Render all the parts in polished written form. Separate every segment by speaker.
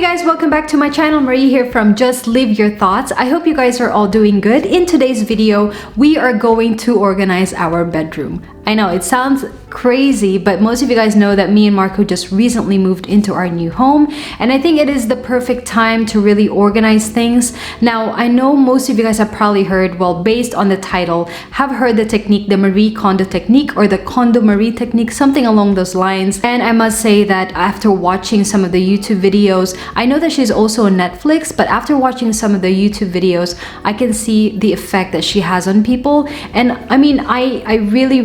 Speaker 1: Hey guys, welcome back to my channel. Marie here from Just Live Your Thoughts. I hope you guys are all doing good. In today's video, we are going to organize our bedroom. I know it sounds crazy, but most of you guys know that me and Marco just recently moved into our new home, and I think it is the perfect time to really organize things. Now, I know most of you guys have probably heard, well, based on the title, have heard the technique, the Marie Kondo technique or the Kondo Marie technique, something along those lines. And I must say that after watching some of the YouTube videos, I know that she's also on Netflix, but after watching some of the YouTube videos, I can see the effect that she has on people. And I mean, I really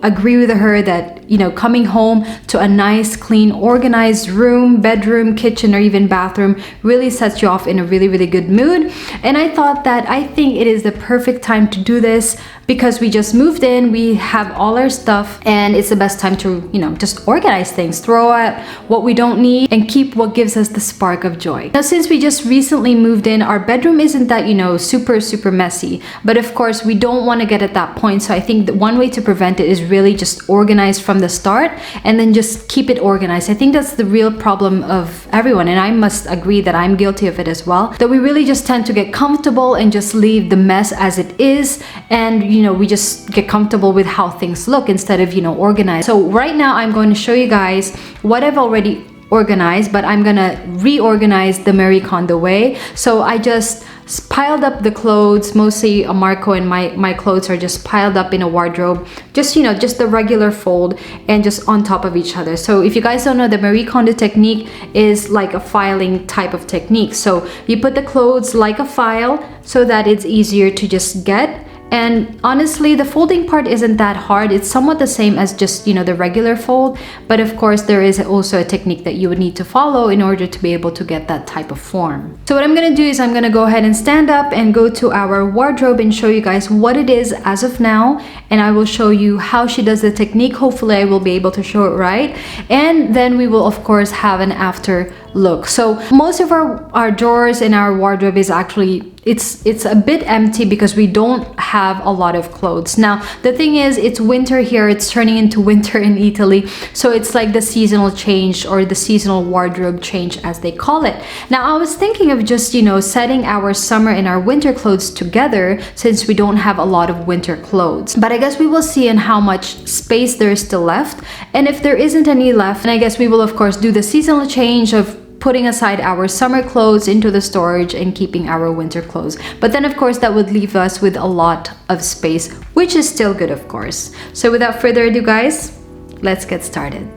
Speaker 1: agree with her that, you know, coming home to a nice, clean, organized room, bedroom, kitchen, or even bathroom really sets you off in a really good mood. And I thought that I think it is the perfect time to do this because we just moved in, we have all our stuff, and it's the best time to, you know, just organize things, throw out what we don't need and keep what gives us the spark of joy. Now, since we just recently moved in, our bedroom isn't that, you know, super messy, but of course we don't want to get at that point. So I think that one way to prevent it is really just organize from the start and then just keep it organized. I think that's the real problem of everyone, and I must agree that I'm guilty of it as well, that we really just tend to get comfortable and just leave the mess as it is, and you know, we just get comfortable with how things look instead of, you know, organized. So right now I'm going to show you guys what I've already organized, but I'm gonna reorganize the Marie Kondo way. So I just piled up the clothes, mostly Marco and my clothes are just piled up in a wardrobe, just, you know, just the regular fold and just on top of each other. So if you guys don't know, the Marie Kondo technique is like a filing type of technique. So you put the clothes like a file so that it's easier to just get. And honestly, the folding part isn't that hard. It's somewhat the same as just, you know, the regular fold. But of course, there is also a technique that you would need to follow in order to be able to get that type of form. So what I'm gonna do is I'm gonna go ahead and stand up and go to our wardrobe and show you guys what it is as of now. And I will show you how she does the technique. Hopefully I will be able to show it right. And then we will of course have an after look. So most of our drawers in our wardrobe is actually, it's a bit empty because we don't have a lot of clothes. Now the thing is, it's winter here, it's turning into winter in Italy, so it's like the seasonal change or the seasonal wardrobe change as they call it. Now I was thinking of just, you know, setting our summer and our winter clothes together since we don't have a lot of winter clothes, but I guess we will see in how much space there is still left, and if there isn't any left, then I guess we will of course do the seasonal change of putting aside our summer clothes into the storage and keeping our winter clothes. But then of course that would leave us with a lot of space, which is still good of course. So without further ado guys, let's get started.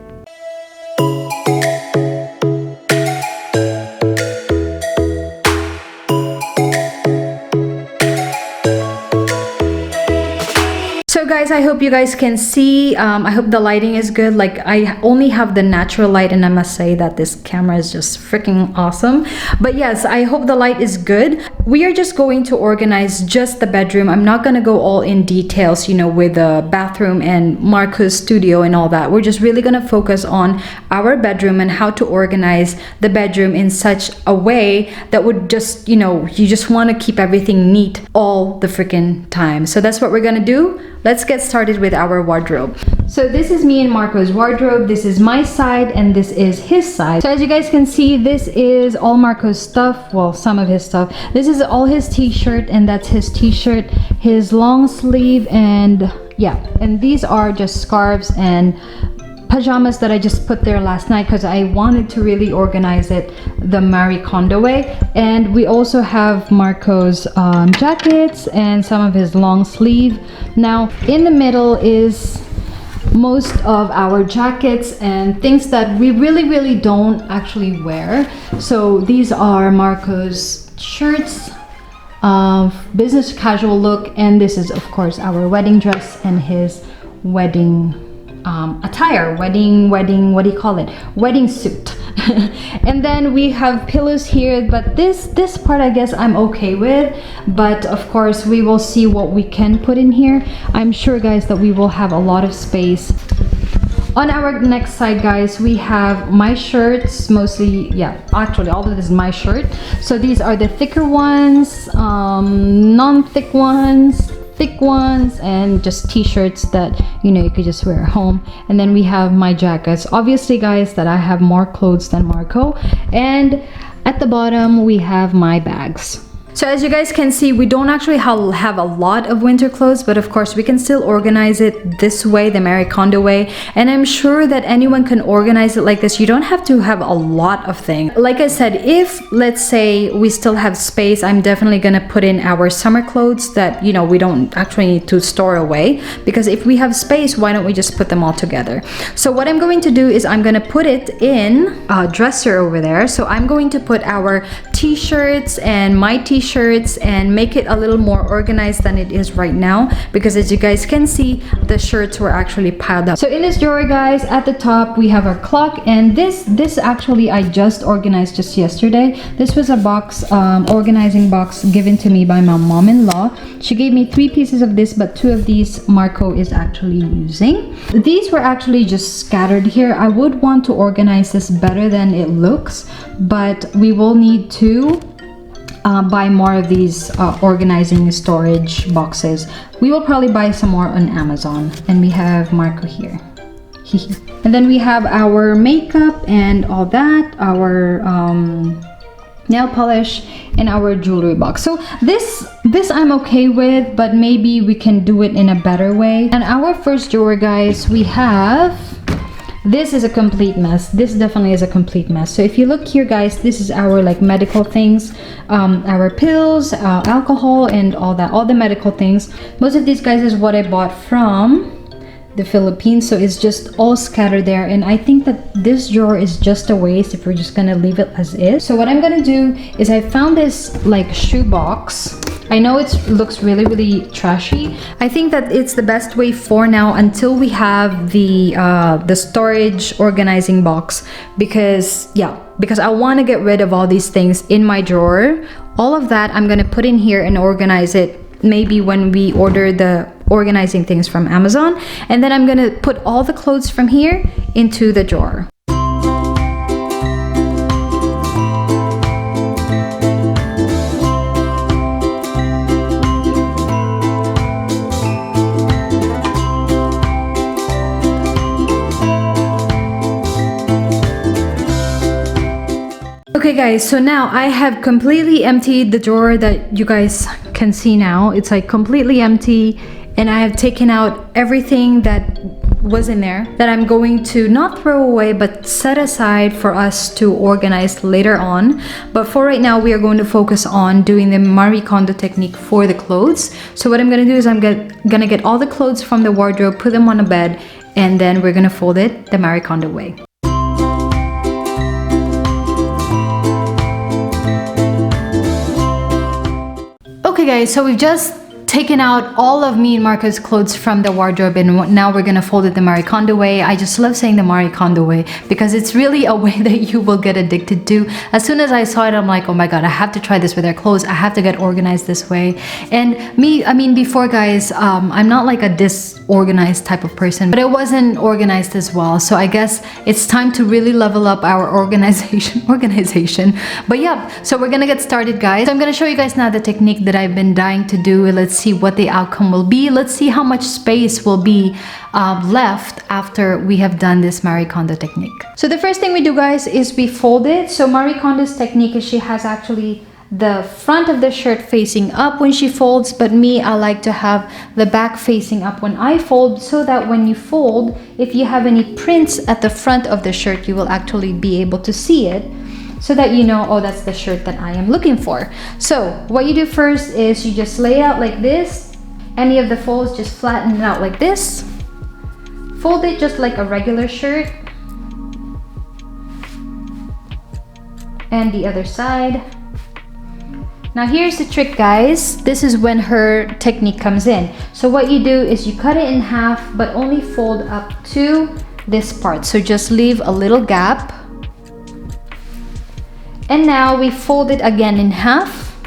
Speaker 1: So guys, I hope you guys can see. I hope the lighting is good. Like, I only have the natural light, and I must say that this camera is just freaking awesome. But yes, I hope the light is good. We are just going to organize just the bedroom. I'm not gonna go all in details, you know, with the bathroom and Marco's studio and all that. We're just really gonna focus on our bedroom and how to organize the bedroom in such a way that would just, you know, you just want to keep everything neat all the freaking time. So that's what we're gonna do. Let's get started with our wardrobe. So this is me and Marco's wardrobe. This is my side and this is his side. So as you guys can see, this is all Marco's stuff. Well, some of his stuff. This is all his t-shirt, and that's his t-shirt, his long sleeve, and yeah. And these are just scarves and pajamas that I just put there last night because I wanted to really organize it the Marie Kondo way. And we also have Marco's jackets and some of his long sleeve. Now in the middle is most of our jackets and things that we really don't actually wear. So these are Marco's shirts, business casual look, and this is of course our wedding dress and his wedding attire, wedding, what do you call it? Wedding suit. And then we have pillows here, but this part I guess I'm okay with, but of course we will see what we can put in here. I'm sure guys that we will have a lot of space. On our next side guys, we have my shirts, mostly, yeah, actually all of this is my shirt. So these are the thicker ones, non-thick ones, thick ones, and just t-shirts that, you know, you could just wear at home. And then we have my jackets. Obviously guys, that I have more clothes than Marco, and At the bottom, we have my bags. So as you guys can see, we don't actually have a lot of winter clothes, but of course we can still organize it this way, the Marie Kondo way. And I'm sure that anyone can organize it like this. You don't have to have a lot of things. Like I said, if let's say we still have space, I'm definitely gonna put in our summer clothes that, you know, we don't actually need to store away, because if we have space, why don't we just put them all together? So what I'm going to do is I'm gonna put it in a dresser over there. So I'm going to put our t-shirts and my t-shirts and make it a little more organized than it is right now, because as you guys can see, the shirts were actually piled up. So in this drawer, guys, at the top we have our clock, and this actually I just organized just yesterday. This was a box, organizing box given to me by my mom-in-law. She gave me 3 pieces of this, but 2 of these Marco is actually using. These were actually just scattered here. I would want to organize this better than it looks, but we will need to buy more of these organizing storage boxes. We will probably buy some more on Amazon. And we have Marco here. And then we have our makeup and all that, our nail polish and our jewelry box. So this I'm okay with, but maybe we can do it in a better way. And our first drawer, guys, we have, this is a complete mess. This definitely is a complete mess. So if you look here, guys, this is our like medical things, our pills, alcohol, and all that, all the medical things. Most of these, guys, is what I bought from the Philippines, so it's just all scattered there, and I think that this drawer is just a waste if we're just gonna leave it as is. So what I'm gonna do is I found this like shoe box. I know it looks really trashy. I think that it's the best way for now until we have the storage organizing box, because I want to get rid of all these things in my drawer. All of that I'm gonna put in here and organize it maybe when we order the organizing things from Amazon, and then I'm gonna put all the clothes from here into the drawer. Okay guys, so now I have completely emptied the drawer that you guys can see now. It's like completely empty, and I have taken out everything that was in there that I'm going to not throw away but set aside for us to organize later on. But for right now, we are going to focus on doing the Marie Kondo technique for the clothes. So what I'm gonna do is I'm gonna get all the clothes from the wardrobe, put them on a bed, and then we're gonna fold it the Marie Kondo way. Okay guys, so we've just taken out all of me and Marco's clothes from the wardrobe, and now we're gonna fold it the Marie Kondo way. I just love saying the Marie Kondo way because it's really a way that you will get addicted to. As soon as I saw it, I'm like, oh my god, I have to try this with our clothes. I have to get organized this way. And I mean before, guys, I'm not like a disorganized type of person, but I wasn't organized as well. So I guess it's time to really level up our organization. But yeah, so we're gonna get started, guys. So I'm gonna show you guys now the technique that I've been dying to do. Let's see what the outcome will be. Let's see how much space will be left after we have done this Marie Kondo technique. So the first thing we do, guys, is we fold it. So Marie Kondo's technique is she has actually the front of the shirt facing up when she folds, but me, I like to have the back facing up when I fold, so that when you fold, if you have any prints at the front of the shirt, you will actually be able to see it, so that you know, oh, that's the shirt that I am looking for. So what you do first is you just lay it out like this. Any of the folds, just flatten it out like this. Fold it just like a regular shirt. And the other side. Now here's the trick, guys. This is when her technique comes in. So what you do is you cut it in half, but only fold up to this part. So just leave a little gap. And now we fold it again in half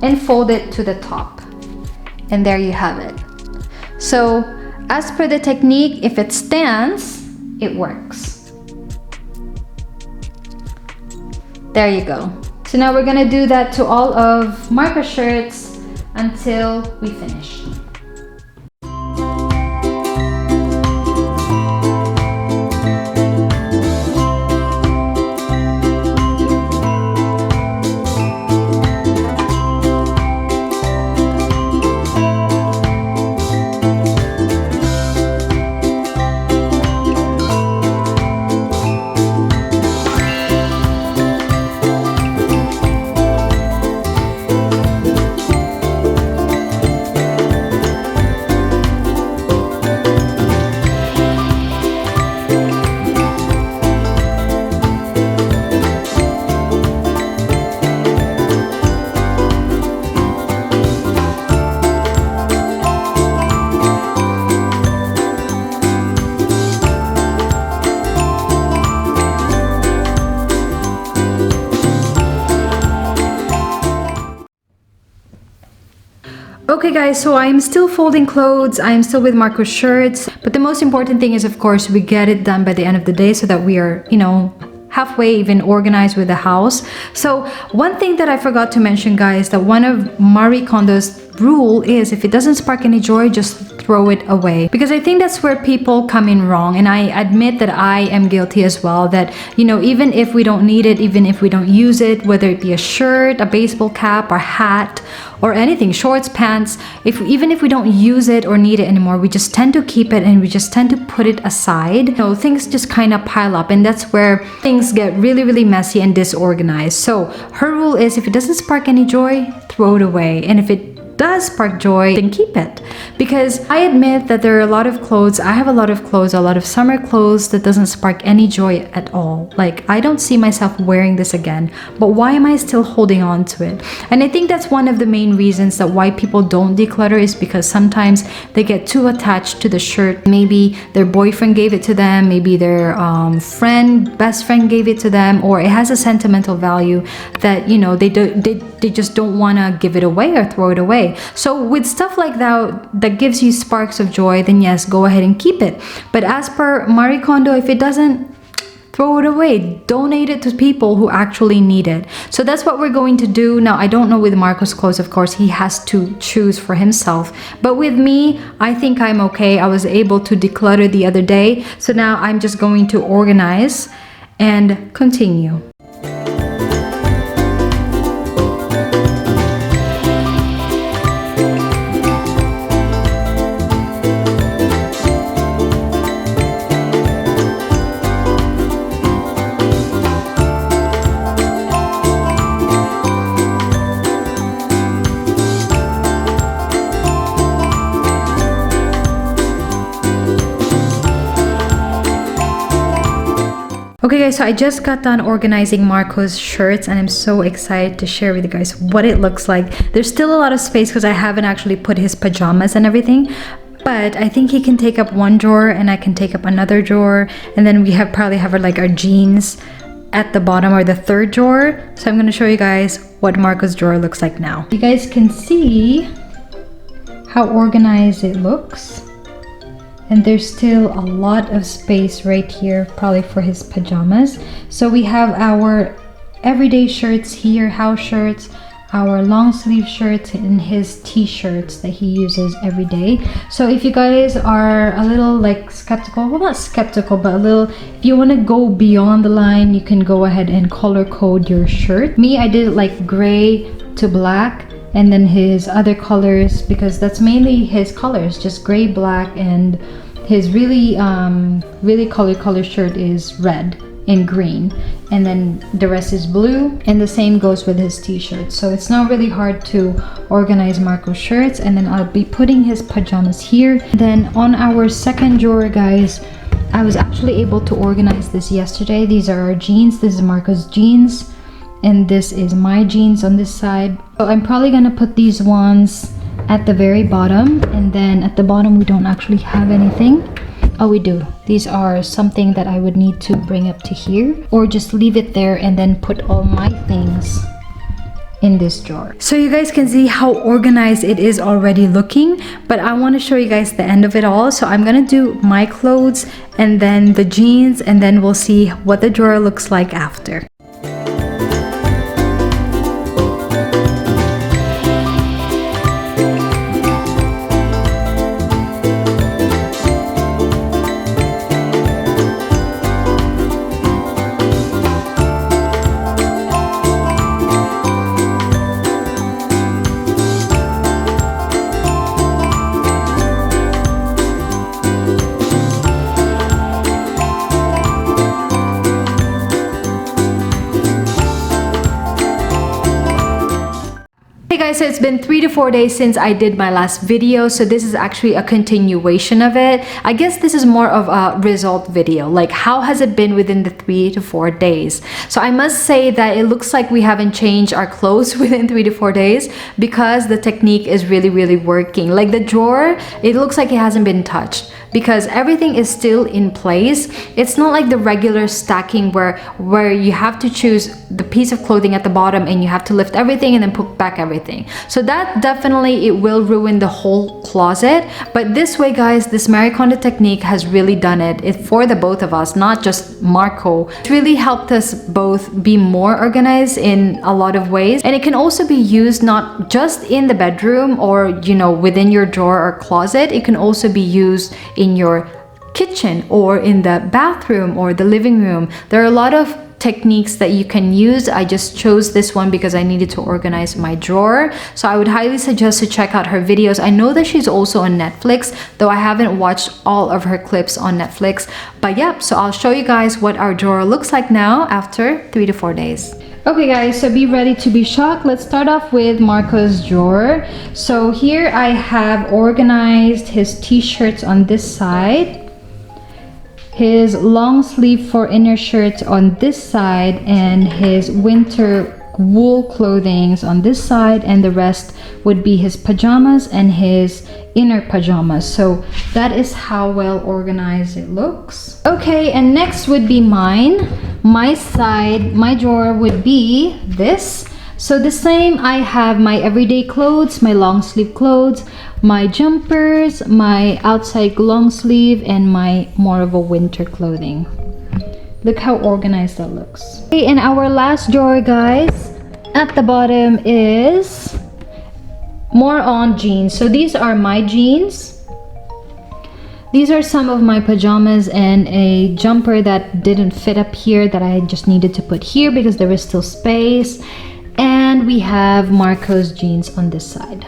Speaker 1: and fold it to the top. And there you have it. So as per the technique, if it stands, it works. There you go. So now we're gonna do that to all of Marco's shirts until we finish. Okay guys, so I'm still folding clothes, I'm still with Marco's shirts, but the most important thing is, of course, we get it done by the end of the day so that we are, you know, halfway even organized with the house. So one thing that I forgot to mention, guys, that one of Marie Kondo's rule is if it doesn't spark any joy, just throw it away, because I think that's where people come in wrong. And I admit that I am guilty as well, that, you know, even if we don't need it, even if we don't use it, whether it be a shirt, a baseball cap, or hat, or anything, shorts, pants, even if we don't use it or need it anymore, we just tend to keep it and we just tend to put it aside. You know, things just kind of pile up, and that's where things get really, really messy and disorganized. So her rule is if it doesn't spark any joy, throw it away. And if it does spark joy, then keep it. Because I admit that there are a lot of clothes, I have a lot of clothes, a lot of summer clothes that doesn't spark any joy at all. Like, I don't see myself wearing this again, but why am I still holding on to it? And I think that's one of the main reasons that why people don't declutter, is because sometimes they get too attached to the shirt. Maybe their boyfriend gave it to them, maybe their best friend gave it to them, or it has a sentimental value that, you know, they just don't want to give it away or throw it away. So with stuff like that gives you sparks of joy, then yes, go ahead and keep it. But as per Marie Kondo, if it doesn't, throw it away, donate it to people who actually need it. So that's what we're going to do. Now, I don't know with Marco's clothes, of course, he has to choose for himself. But with me, I think I'm okay. I was able to declutter the other day. So now I'm just going to organize and continue. Okay guys, so I just got done organizing Marco's shirts and I'm so excited to share with you guys what it looks like. There's still a lot of space because I haven't actually put his pajamas and everything, but I think he can take up one drawer and I can take up another drawer, and then we probably have like our jeans at the bottom, or the third drawer. So I'm going to show you guys what Marco's drawer looks like now. You guys can see how organized it looks. And there's still a lot of space right here, probably for his pajamas. So we have our everyday shirts here, house shirts, our long sleeve shirts, and his t-shirts that he uses every day. So if you guys are a little like skeptical, well, not skeptical, but a little, if you want to go beyond the line, you can go ahead and color code your shirt. Me, I did it like gray to black, and then his other colors, because that's mainly his colors, just gray, black, and his really color shirt is red and green, and then the rest is blue, and the same goes with his t-shirt. So it's not really hard to organize Marco's shirts. And then I'll be putting his pajamas here. Then on our second drawer, guys, I was actually able to organize this yesterday. These are our jeans. This is Marco's jeans, and this is my jeans on this side. So I'm probably gonna put these ones at the very bottom, and then at the bottom we don't actually have anything. Oh, we do. These are something that I would need to bring up to here, or just leave it there and then put all my things in this drawer. So you guys can see how organized it is already looking, but I want to show you guys the end of it all. So I'm gonna do my clothes and then the jeans, and then we'll see what the drawer looks like after. Hey guys, so it's been 3 to 4 days since I did my last video, so this is actually a continuation of it. I guess this is more of a result video, like how has it been within the 3 to 4 days. So I must say that it looks like we haven't changed our clothes within 3 to 4 days, because the technique is really working. Like the drawer, it looks like it hasn't been touched. because everything is still in place. It's not like the regular stacking where you have to choose the piece of clothing at the bottom and you have to lift everything and then put back everything. So that definitely, it will ruin the whole closet. But this way, guys, this Marie Kondo technique has really done it for the both of us, not just Marco. It's really helped us both be more organized in a lot of ways. And it can also be used not just in the bedroom or, you know, within your drawer or closet. It can also be used in your kitchen or in the bathroom or the living room. There are a lot of techniques that you can use. I just chose this one because I needed to organize my drawer. So I would highly suggest to check out her videos. I know that she's also on Netflix, though I haven't watched all of her clips on Netflix. But yeah, so I'll show you guys what our drawer looks like now after 3 to 4 days. Okay guys, so be ready to be shocked. Let's start off with Marco's drawer. So here I have organized his t-shirts on this side, his long sleeve for inner shirts on this side, and his winter wool clothings on this side, and the rest would be his pajamas and his inner pajamas. So that is how well organized it looks. Okay, and next would be mine. My side, my drawer would be this. So the same, I have my everyday clothes, my long sleeve clothes, my jumpers, my outside long sleeve, and my more of a winter clothing. Look how organized that looks. Okay, and our last drawer, guys, at the bottom is more on jeans. So these are my jeans. These are some of my pajamas and a jumper that didn't fit up here that I just needed to put here because there was still space. And we have Marco's jeans on this side.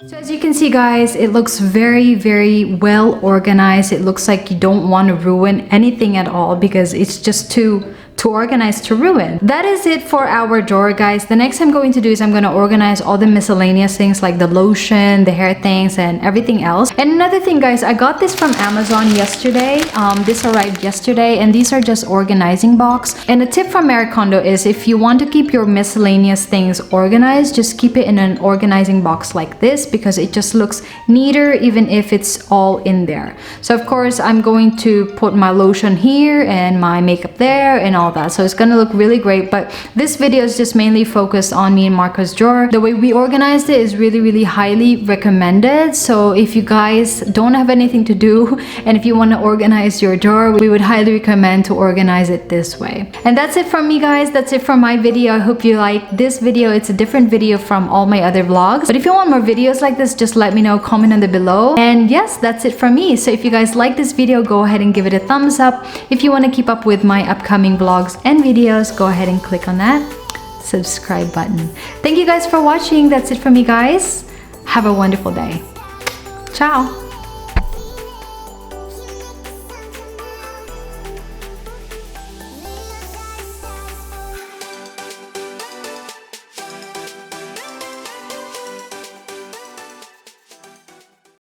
Speaker 1: So as you can see, guys, it looks very well organized. It looks like you don't want to ruin anything at all because it's just too organized to ruin. That is it for our drawer, guys. The next I'm going to do is I'm going to organize all the miscellaneous things like the lotion, the hair things, and everything else. And another thing, guys, I got this from Amazon yesterday. This arrived yesterday, and these are just organizing box. And a tip from Marie Kondo is if you want to keep your miscellaneous things organized, just keep it in an organizing box like this because it just looks neater even if it's all in there. So of course, I'm going to put my lotion here and my makeup there and all that, so it's gonna look really great. But this video is just mainly focused on me and Marco's drawer. The way we organized it is really highly recommended. So if you guys don't have anything to do and if you want to organize your drawer, we would highly recommend to organize it this way. And that's it from me, guys. That's it for my video. I hope you like this video. It's a different video from all my other vlogs, but if you want more videos like this, just let me know, comment on the below. And yes, that's it from me. So if you guys like this video, go ahead and give it a thumbs up. If you want to keep up with my upcoming vlogs and videos, go ahead and click on that subscribe button. Thank you guys for watching. That's it from me, guys. Have a wonderful day. Ciao.